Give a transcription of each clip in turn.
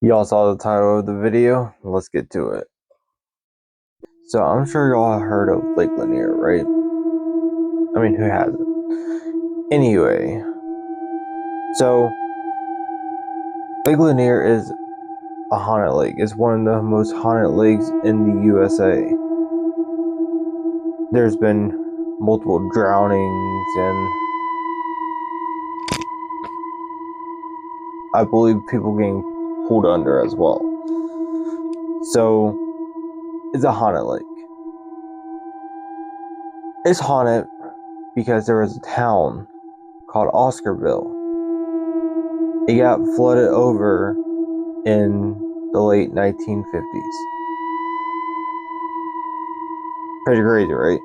Y'all saw the title of the video? Let's get to it. So I'm sure y'all have heard of Lake Lanier, right? I mean, who hasn't? Anyway, so Lake Lanier is a haunted lake. It's one of the most haunted lakes in the USA. There's been multiple drownings and I believe people getting pulled under as well. So it's a haunted lake. It's haunted because there was a town called Oscarville. It got flooded over in the late 1950s. Pretty crazy, right?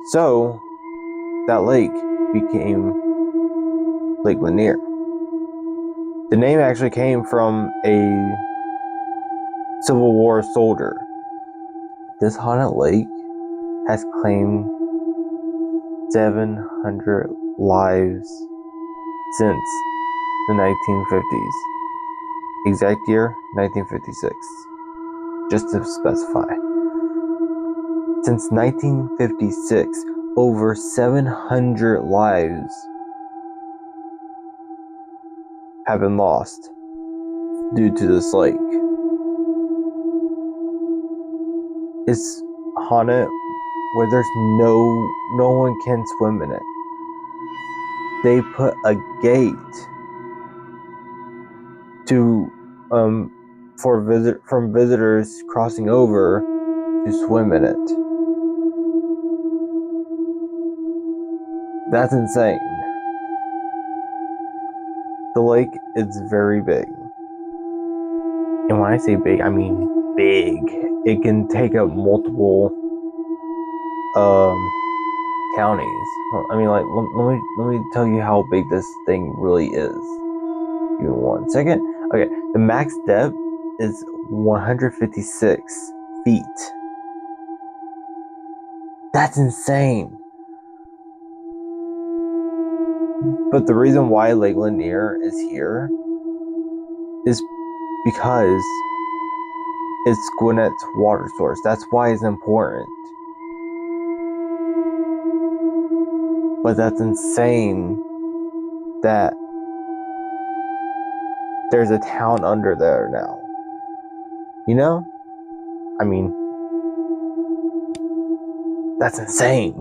So that lake became Lake Lanier. The name actually came from a Civil War soldier. This haunted lake has claimed 700 lives since the 1950s. Exact year, 1956. Just to specify. Since 1956, over 700 lives have been lost due to this lake. It's haunted where there's no one can swim in it. They put a gate to from visitors crossing over to swim in it. That's insane. The lake is very big. And when I say big, I mean big. It can take up multiple counties. I mean, like, let me tell you how big this thing really is. Give me 1 second. Okay, the max depth is 156 feet. That's insane. But the reason why Lake Lanier is here is because it's Gwinnett's water source. That's why it's important. But that's insane that there's a town under there now. You know? I mean, that's insane.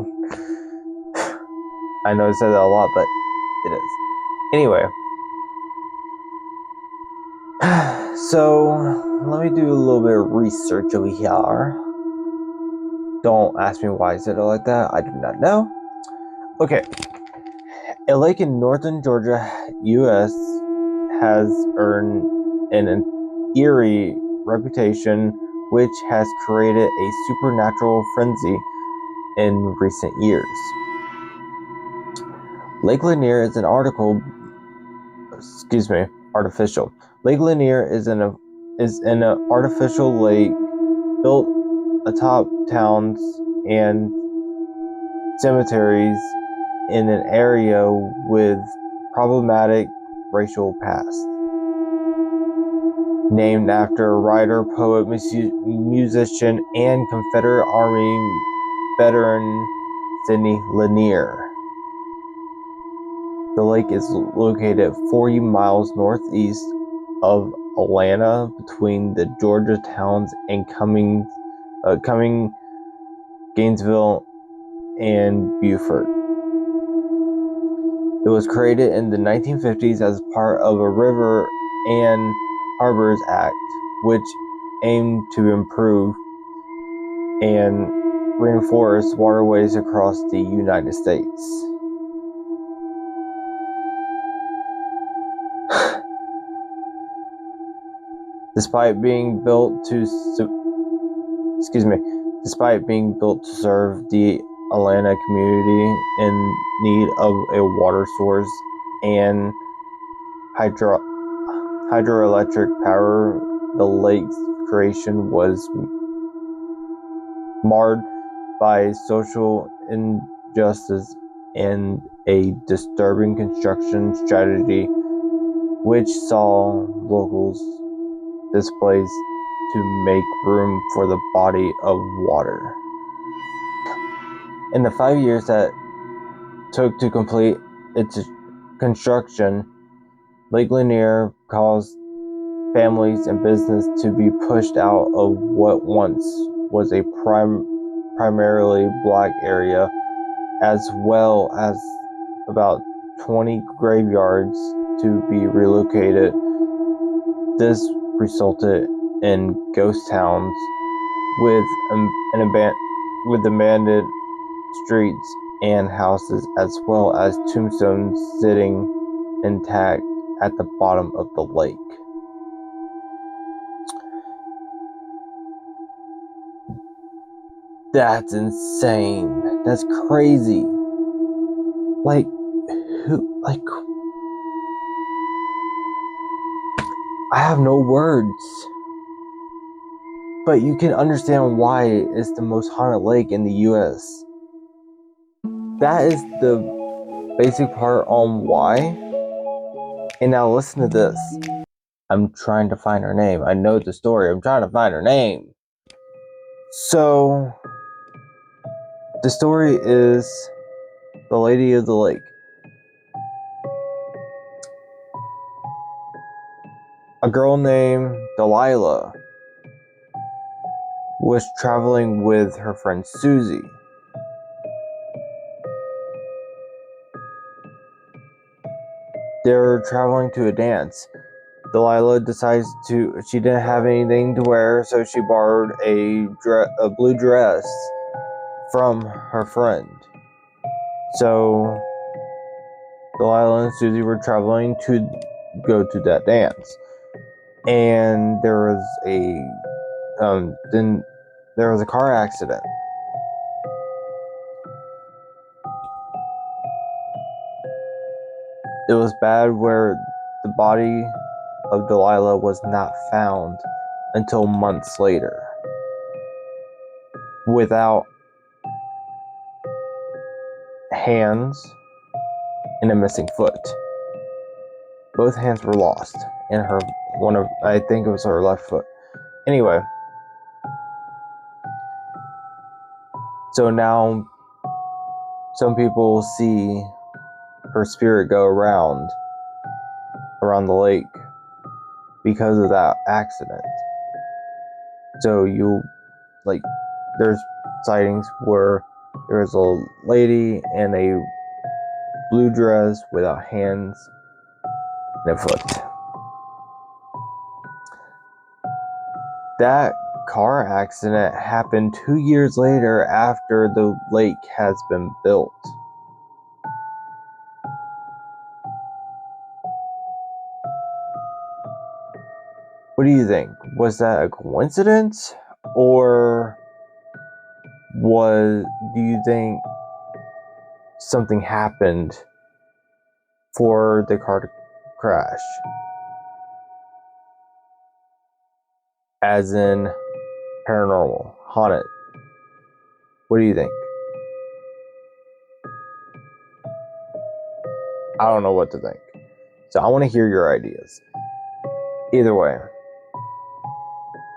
I know I said that a lot, but it is. Anyway. So, let me do a little bit of research over here. Don't ask me why I said it like that. I do not know. Okay. A lake in northern Georgia, U.S. has earned an eerie reputation which has created a supernatural frenzy in recent years. Lake Lanier is artificial. Lake Lanier is an artificial lake built atop towns and cemeteries in an area with problematic racial past. Named after writer, poet, musician, and Confederate Army veteran Sidney Lanier. The lake is located 40 miles northeast of Atlanta between the Georgia towns and Cumming, Gainesville, and Beaufort. It was created in the 1950s as part of a River and Harbors Act, which aimed to improve and reinforce waterways across the United States. Despite being built to serve the Atlanta community in need of a water source and hydroelectric power, the lake's creation was marred by social injustice and a disturbing construction strategy which saw locals displaced to make room for the body of water. In the 5 years that took to complete its construction, Lake Lanier caused families and business to be pushed out of what once was a primarily black area, as well as about 20 graveyards to be relocated. This resulted in ghost towns with abandoned streets and houses, as well as tombstones sitting intact at the bottom of the lake. That's insane. That's crazy. Like, who, like, I have no words. But you can understand why it's the most haunted lake in the US. That is the basic part on why. And now listen to this. I'm trying to find her name. I know the story. I'm trying to find her name. So, the story is the Lady of the Lake. A girl named Delilah was traveling with her friend Susie. They're traveling to a dance. Delilah decides she didn't have anything to wear, so she borrowed a blue dress from her friend. So Delilah and Susie were traveling to go to that dance. And there was a car accident. It was bad, where the body of Delilah was not found until months later, without hands and a missing foot. Both hands were lost, and I think it was her left foot. Anyway, so now some people see her spirit go around the lake because of that accident. So there's sightings where there's a lady in a blue dress without hands and a foot. That car accident happened 2 years later, after the lake has been built. What do you think? Was that a coincidence? Or do you think something happened for the car to crash? As in paranormal, haunted. What do you think? I don't know what to think. So I want to hear your ideas. Either way.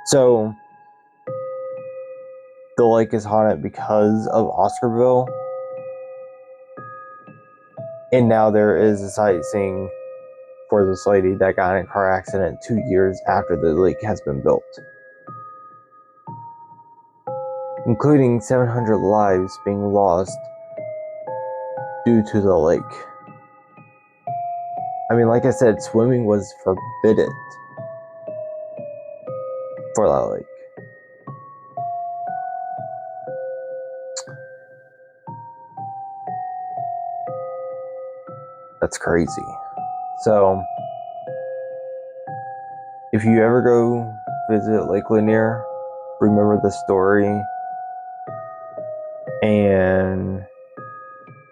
So the lake is haunted because of Oscarville. And now there is a sightseeing for this lady that got in a car accident 2 years after the lake has been built, including 700 lives being lost due to the lake. I mean, like I said, swimming was forbidden for that lake. That's crazy. So, if you ever go visit Lake Lanier, remember the story and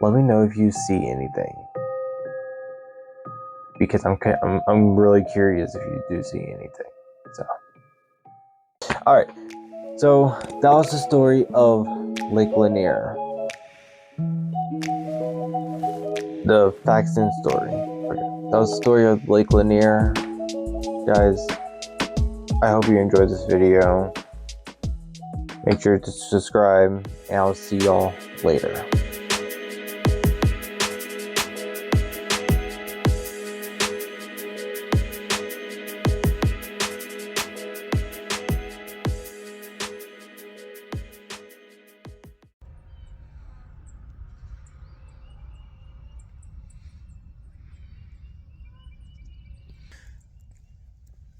let me know if you see anything, because I'm really curious if you do see anything. So, all right. So that was the story of Lake Lanier. The facts and story. Okay. That was the story of Lake Lanier. Guys, I hope you enjoyed this video. Make sure to subscribe, and I'll see y'all later.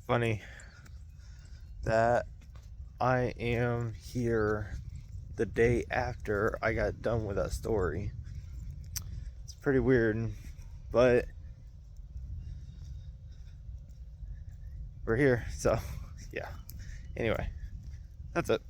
Funny that I am here the day after I got done with that story. It's pretty weird, but we're here, so yeah. Anyway, that's it.